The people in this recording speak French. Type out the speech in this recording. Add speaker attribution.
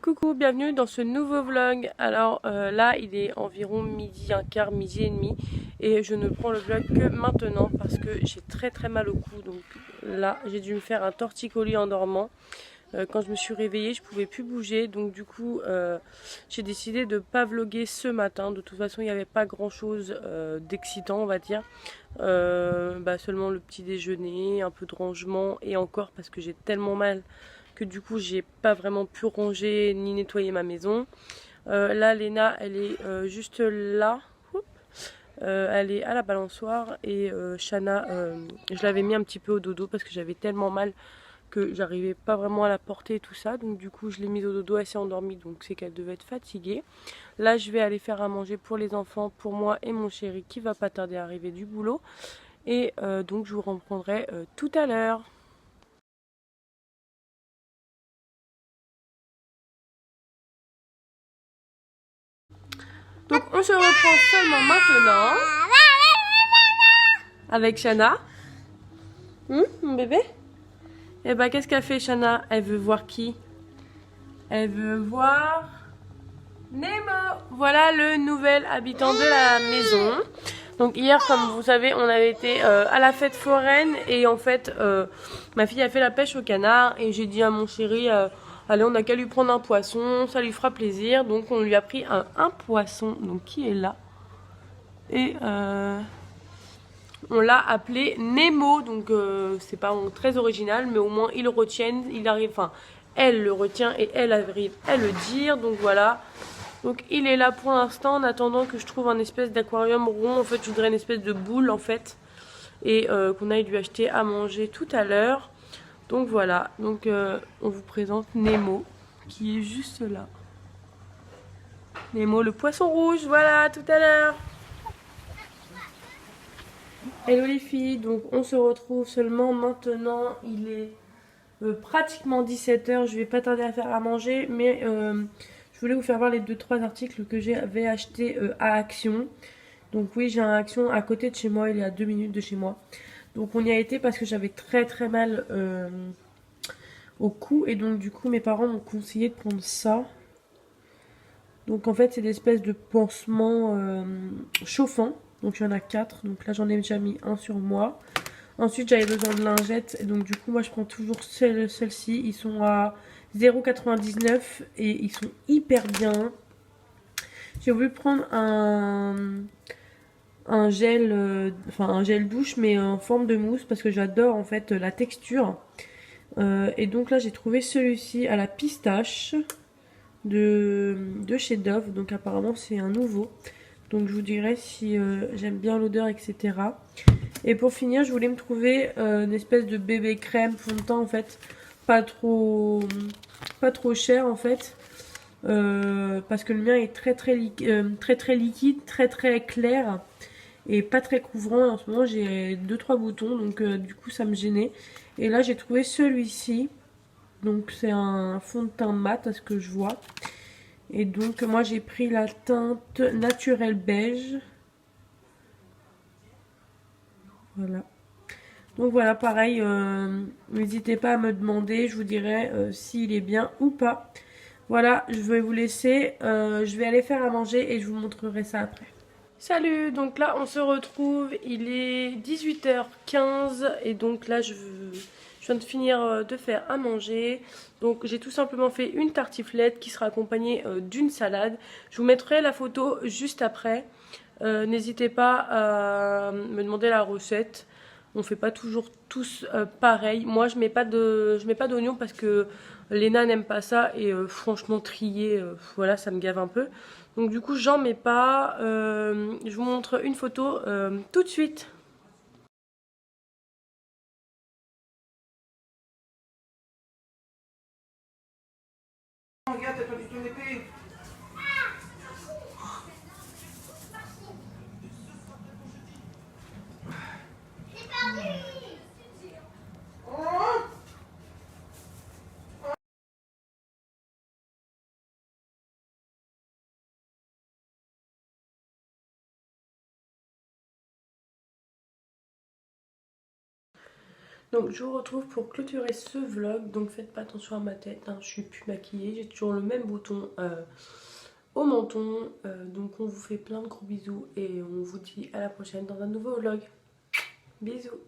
Speaker 1: Coucou, bienvenue dans ce nouveau vlog. Alors là il est environ midi, un quart, midi et demi et je ne prends le vlog que maintenant parce que j'ai très mal au cou. Donc là j'ai dû me faire un torticolis en dormant. Quand je me suis réveillée je pouvais plus bouger, donc du coup j'ai décidé de pas vlogger ce matin. De toute façon il n'y avait pas grand chose d'excitant, on va dire. Seulement le petit déjeuner, un peu de rangement et encore parce que j'ai tellement mal que du coup j'ai pas vraiment pu ranger ni nettoyer ma maison. Là Léna elle est juste là. Elle est à la balançoire et Shana je l'avais mis un petit peu au dodo parce que j'avais tellement mal que j'arrivais pas vraiment à la porter et tout ça, donc du coup je l'ai mise au dodo, elle s'est endormie, donc c'est qu'elle devait être fatiguée. Là je vais aller faire à manger pour les enfants, pour moi et mon chéri qui va pas tarder à arriver du boulot et donc je vous reprendrai tout à l'heure. Donc on se reprend seulement maintenant avec Shana. Mon bébé? Et bah qu'est-ce qu'elle fait Shana? Elle veut voir qui? Elle veut voir Nemo. Voilà le nouvel habitant de la maison. Donc hier, comme vous savez, on avait été à la fête foraine et en fait ma fille a fait la pêche au canard et j'ai dit à mon chéri allez, on n'a qu'à lui prendre un poisson, ça lui fera plaisir. Donc on lui a pris un poisson, donc qui est là, et on l'a appelé Nemo. Donc c'est pas très original, mais au moins ils le retiennent, il arrive, enfin elle le retient et elle arrive à le dire. Donc voilà. Donc il est là pour l'instant en attendant que je trouve un espèce d'aquarium rond. En fait je voudrais une espèce de boule en fait. Et qu'on aille lui acheter à manger tout à l'heure. Donc voilà, donc on vous présente Nemo qui est juste là. Nemo le poisson rouge, voilà, tout à l'heure. Hello les filles, donc on se retrouve seulement maintenant. Il est pratiquement 17h, je vais pas tarder à faire à manger, mais je voulais vous faire voir les 2-3 articles que j'avais achetés à Action. Donc oui, j'ai un Action à côté de chez moi, il est à 2 minutes de chez moi. Donc on y a été parce que j'avais très mal au cou et donc du coup mes parents m'ont conseillé de prendre ça. Donc en fait c'est des espèces de pansements chauffants. Donc il y en a 4, donc là j'en ai déjà mis un sur moi. Ensuite j'avais besoin de lingettes et donc du coup moi je prends toujours celle-ci. Ils sont à 0,99 et ils sont hyper bien. J'ai voulu prendre un gel, un gel douche mais en forme de mousse parce que j'adore en fait la texture. Et donc là j'ai trouvé celui-ci à la pistache de chez Dove. Donc apparemment c'est un nouveau. Donc je vous dirai si j'aime bien l'odeur, etc. Et pour finir je voulais me trouver une espèce de bébé crème fond de teint en fait. Pas trop cher en fait. Parce que le mien est très liquide, très clair. Et pas très couvrant. En ce moment j'ai 2-3 boutons, donc du coup ça me gênait. Et là j'ai trouvé celui-ci. Donc c'est un fond de teint mat à ce que je vois. Et donc moi j'ai pris la teinte naturelle beige. Voilà. Donc voilà, pareil, n'hésitez pas à me demander, je vous dirai s'il est bien ou pas. Voilà, je vais vous laisser, je vais aller faire à manger et je vous montrerai ça après. Salut, donc là on se retrouve, il est 18h15 et donc là je viens de finir de faire à manger. Donc j'ai tout simplement fait une tartiflette qui sera accompagnée d'une salade. Je vous mettrai la photo juste après. N'hésitez pas à me demander la recette. On fait pas toujours tous pareil. Moi je mets pas d'oignon parce que Léna n'aime pas ça et franchement trier, voilà, ça me gave un peu. Donc du coup j'en mets pas. Je vous montre une photo tout de suite. Regarde, t'as pas du tout épée. Donc je vous retrouve pour clôturer ce vlog. Donc faites pas attention à ma tête, hein, je suis plus maquillée, j'ai toujours le même bouton au menton. Donc on vous fait plein de gros bisous et on vous dit à la prochaine dans un nouveau vlog. Bisous.